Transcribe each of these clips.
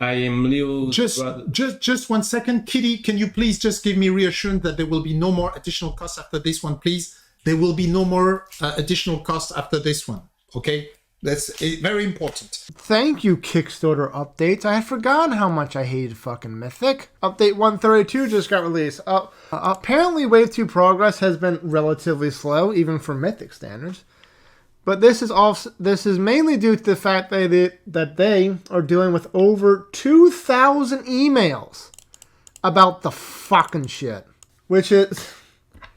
I am Leo's brother. Just 1 second. Kitty, can you please just give me reassurance that there will be no more additional costs after this one, please? There will be no more additional costs after this one, okay? That's very important. Thank you, Kickstarter updates. I had forgotten how much I hated fucking Mythic. Update 132 just got released. Apparently, Wave 2 progress has been relatively slow, even for Mythic standards. But this is mainly due to the fact that they are dealing with over 2,000 emails about the fucking shit. Which is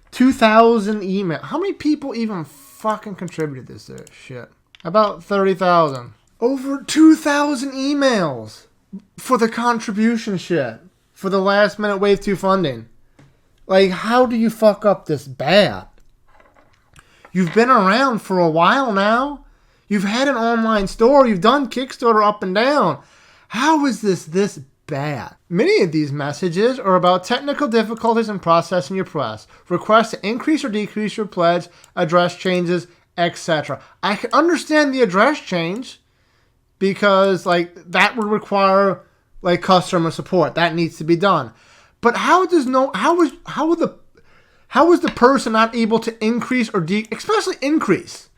2,000 emails. How many people even fucking contributed to this shit? About 30,000. Over 2,000 emails for the contribution shit. For the last minute Wave 2 funding. Like, how do you fuck up this bad? You've been around for a while now. You've had an online store. You've done Kickstarter up and down. How is this bad? Many of these messages are about technical difficulties in processing your request, requests to increase or decrease your pledge, address changes, etc. I can understand the address change because that would require customer support. That needs to be done. But how is the person not able to increase or especially increase?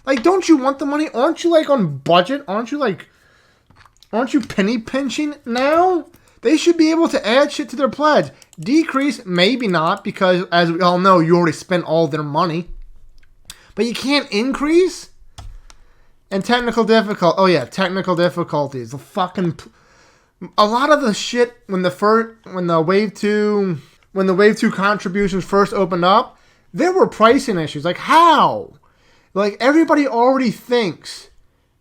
Don't you want the money? Aren't you on budget? Aren't you penny pinching now? They should be able to add shit to their pledge. Decrease, maybe not, because as we all know, you already spent all their money. But you can't increase? And technical difficulties. A lot of the shit when the Wave 2 contributions first opened up, there were pricing issues. How? Everybody already thinks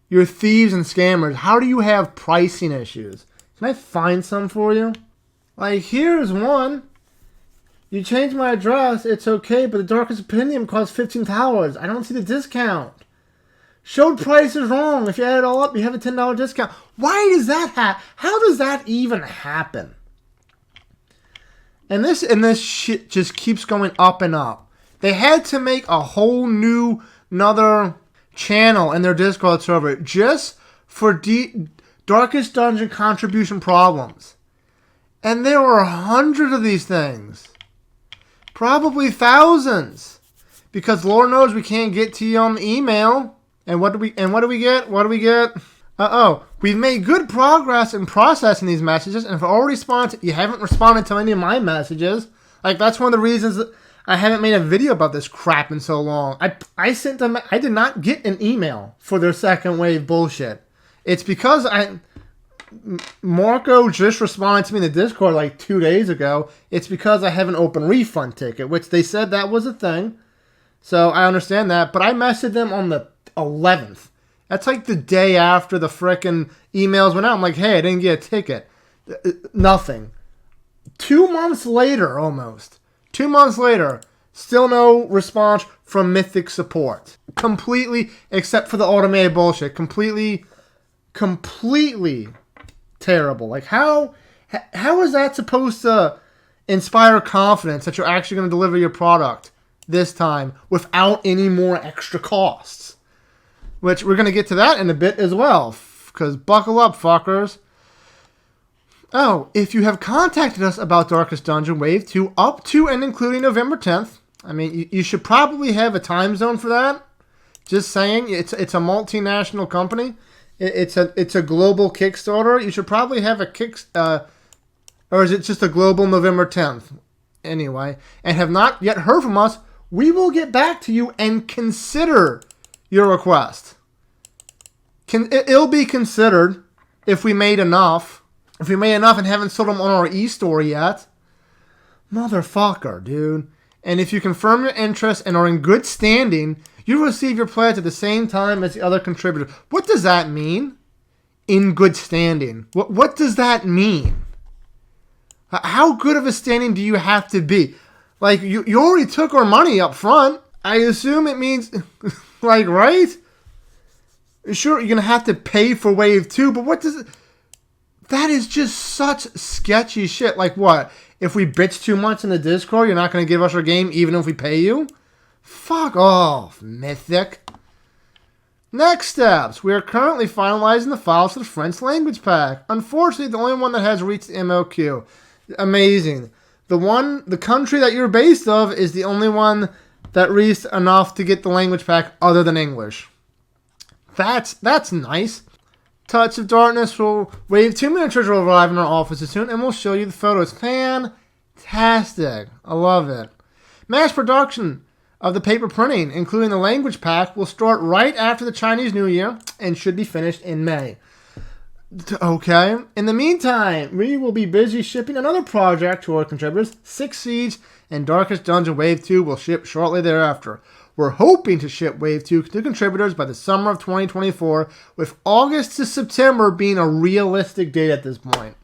you're thieves and scammers. How do you have pricing issues? Can I find some for you? Here's one. You changed my address, it's okay, but the Darkest Opinion costs $15. I don't see the discount. Showed price is wrong. If you add it all up, you have a $10 discount. Why does that happen? How does that even happen? And this shit just keeps going up and up. They had to make a whole another channel in their Discord server just for Darkest Dungeon contribution problems. And there were hundreds of these things. Probably thousands. Because Lord knows we can't get to you on the email. And what do we get? We've made good progress in processing these messages, and if you haven't responded to any of my messages. That's one of the reasons that I haven't made a video about this crap in so long. I sent them. I did not get an email for their second wave bullshit. It's because Marco just responded to me in the Discord 2 days ago. It's because I have an open refund ticket, which they said that was a thing. So I understand that, but I messaged them on the 11th. That's the day after the frickin' emails went out. I'm hey, I didn't get a ticket. Nothing. 2 months later, almost. 2 months later, still no response from Mythic support. Completely, except for the automated bullshit. Completely terrible. How is that supposed to inspire confidence that you're actually going to deliver your product this time without any more extra costs? Which we're going to get to that in a bit as well. Because buckle up, fuckers. Oh, if you have contacted us about Darkest Dungeon Wave 2 up to and including November 10th, you should probably have a time zone for that. Just saying, it's a multinational company. It's a global Kickstarter. You should probably have a or is it just a global November 10th? Anyway, and have not yet heard from us, we will get back to you and consider your request. It'll be considered if we made enough. If we made enough and haven't sold them on our e-store yet. Motherfucker, dude. And if you confirm your interest and are in good standing, you receive your pledge at the same time as the other contributors. What does that mean? In good standing. What does that mean? How good of a standing do you have to be? You already took our money up front. I assume it means, right? Sure, you're going to have to pay for Wave 2, but what does it... That is just such sketchy shit. What? If we bitch too much in the Discord, you're not going to give us our game even if we pay you? Fuck off, Mythic. Next steps. We are currently finalizing the files for the French language pack. Unfortunately, the only one that has reached the MOQ. Amazing. The country that you're based of is the only one that reached enough to get the language pack other than English. That's nice. Touch of Darkness will Wave 2 miniatures will arrive in our offices soon, and we'll show you the photos. Fantastic. I love it. Mass production of the paper printing, including the language pack, will start right after the Chinese New Year and should be finished in May. Okay. In the meantime, we will be busy shipping another project to our contributors. Six Siege and Darkest Dungeon Wave 2 will ship shortly thereafter. We're hoping to ship Wave 2 to contributors by the summer of 2024, with August to September being a realistic date at this point.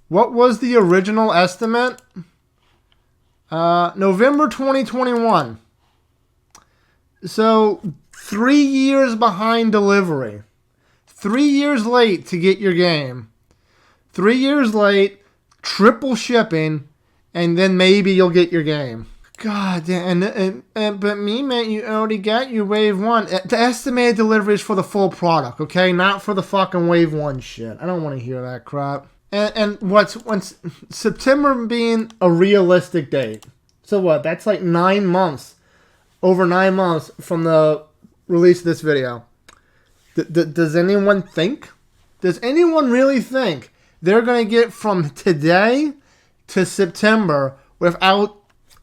What was the original estimate? November 2021. So 3 years behind delivery. 3 years late to get your game. 3 years late, triple shipping, and then maybe you'll get your game. God damn, but me, man, you already got your Wave 1. The estimated delivery is for the full product, okay? Not for the fucking Wave 1 shit. I don't want to hear that crap. And what's September being a realistic date. So what? That's like 9 months. Over 9 months from the release of this video. Does anyone think? Does anyone really think they're going to get from today to September without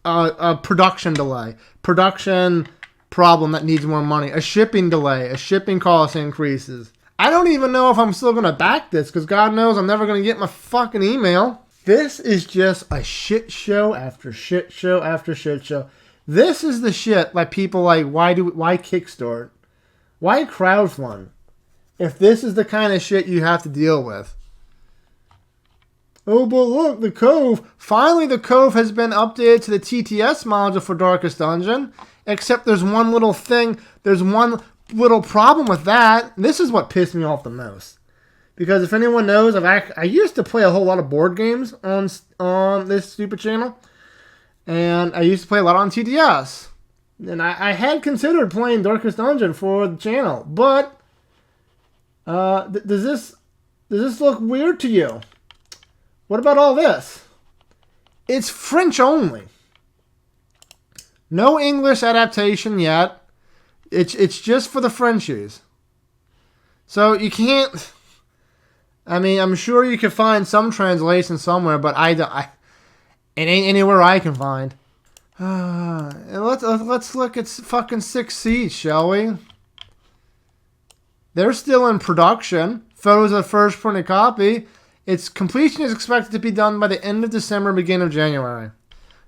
a production delay, production problem that needs more money, a shipping delay, a shipping cost increases? I don't even know if I'm still going to back this, because God knows I'm never going to get my fucking email. This is just a shit show after shit show after shit show. This is the shit like people like, why Kickstarter? Why crowdfund? If this is the kind of shit you have to deal with. Oh, but look, the Cove. Finally, the Cove has been updated to the TTS module for Darkest Dungeon. Except there's one little thing. There's one little problem with that. This is what pissed me off the most. Because if anyone knows, I used to play a whole lot of board games on this stupid channel. And I used to play a lot on TTS. And I had considered playing Darkest Dungeon for the channel. But, does this look weird to you? What about all this? It's French only. No English adaptation yet. It's just for the Frenchies. So you can't... I mean, I'm sure you could find some translation somewhere, but it ain't anywhere I can find. Let's look at fucking Six Siege, shall we? They're still in production. Photos of the first printed copy. Its completion is expected to be done by the end of December, beginning of January.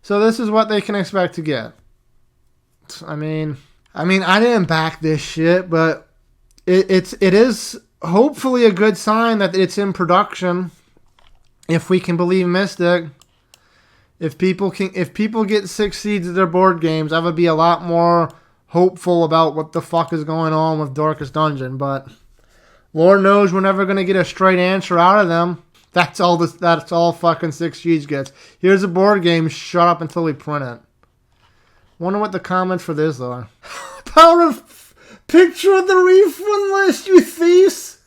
So this is what they can expect to get. I mean, I didn't back this shit, but it is hopefully a good sign that it's in production. If we can believe Mystic. If people get Six Siege of their board games, I would be a lot more hopeful about what the fuck is going on with Darkest Dungeon, but Lord knows we're never gonna get a straight answer out of them. That's all fucking Six Siege gets. Here's a board game, shut up until we print it. Wonder what the comments for this are. Power of picture of the refund list, you thieves!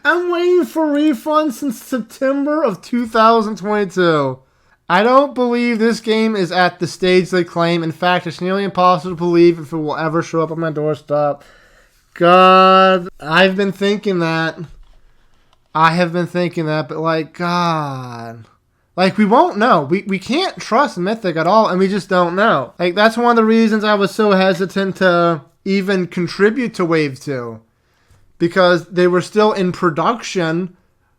I'm waiting for refunds since September of 2022. I don't believe this game is at the stage they claim. In fact, it's nearly impossible to believe if it will ever show up on my doorstep. God, I've been thinking that. But like, God. Like, we won't know. We can't trust Mythic at all, and we just don't know. Like, that's one of the reasons I was so hesitant to even contribute to Wave 2. Because they were still in production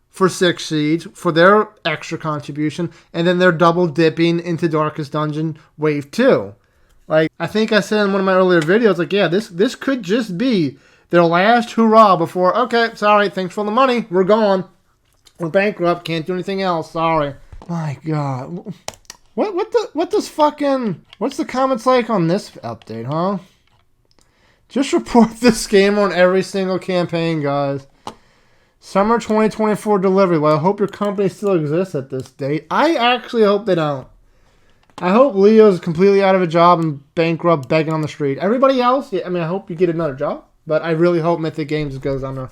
for Six Siege, for their extra contribution, and then they're double dipping into Darkest Dungeon Wave 2. Like, I think I said in one of my earlier videos, like, yeah, this could just be their last hurrah before, okay, sorry, thanks for the money, we're gone. We're bankrupt, can't do anything else, sorry. My God. What's the comments like on this update, huh? Just report this game on every single campaign, guys. Summer 2024 delivery. Well, I hope your company still exists at this date. I actually hope they don't. I hope Leo's completely out of a job and bankrupt, begging on the street. Everybody else, yeah, I mean, I hope you get another job, but I really hope Mythic Games goes under.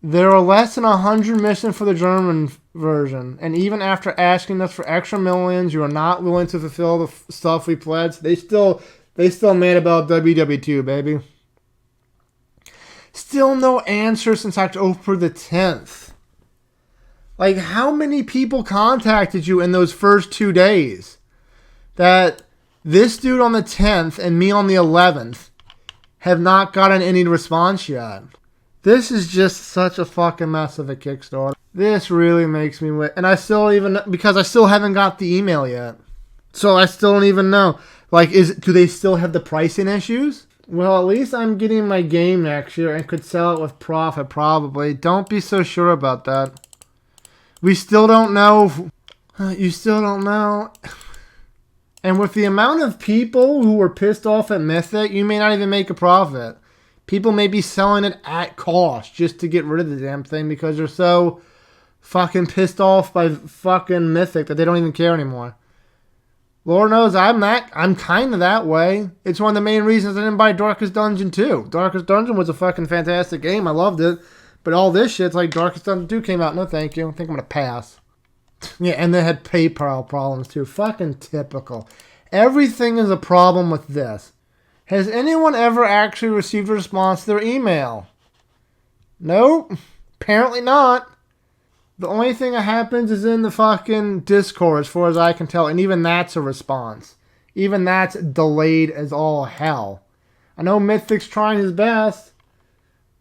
There are less than 100 missions for the German version, and even after asking us for extra millions, you are not willing to fulfill the stuff we pledged. They still mad about WW2, baby. Still no answer since October the 10th. Like, how many people contacted you in those first 2 days? That this dude on the 10th and me on the 11th have not gotten any response yet. This is just such a fucking mess of a Kickstarter. This really makes me wait. And I still haven't got the email yet. So I still don't even know. Like, do they still have the pricing issues? Well, at least I'm getting my game next year and could sell it with profit, probably. Don't be so sure about that. We still don't know. You still don't know. And with the amount of people who were pissed off at Mythic, you may not even make a profit. People may be selling it at cost just to get rid of the damn thing because they're so fucking pissed off by fucking Mythic that they don't even care anymore. Lord knows I'm kind of that way. It's one of the main reasons I didn't buy Darkest Dungeon 2. Darkest Dungeon was a fucking fantastic game. I loved it. But all this shit's like Darkest Dungeon 2 came out. No thank you. I think I'm going to pass. Yeah, and they had PayPal problems too. Fucking typical. Everything is a problem with this. Has anyone ever actually received a response to their email? Nope. Apparently not. The only thing that happens is in the fucking Discord, as far as I can tell, and even that's a response. Even that's delayed as all hell. I know Mythic's trying his best.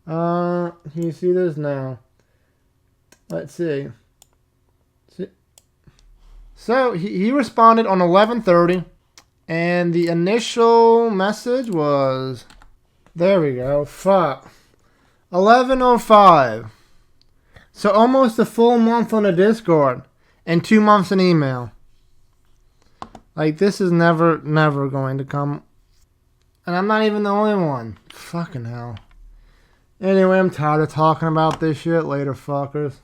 Can you see this now? Let's see. So, he responded on 11:30. And the initial message was, there we go, fuck, 11:05. So almost a full month on the Discord and 2 months in email. Like, this is never going to come. And I'm not even the only one. Fucking hell. Anyway, I'm tired of talking about this shit. Later, fuckers.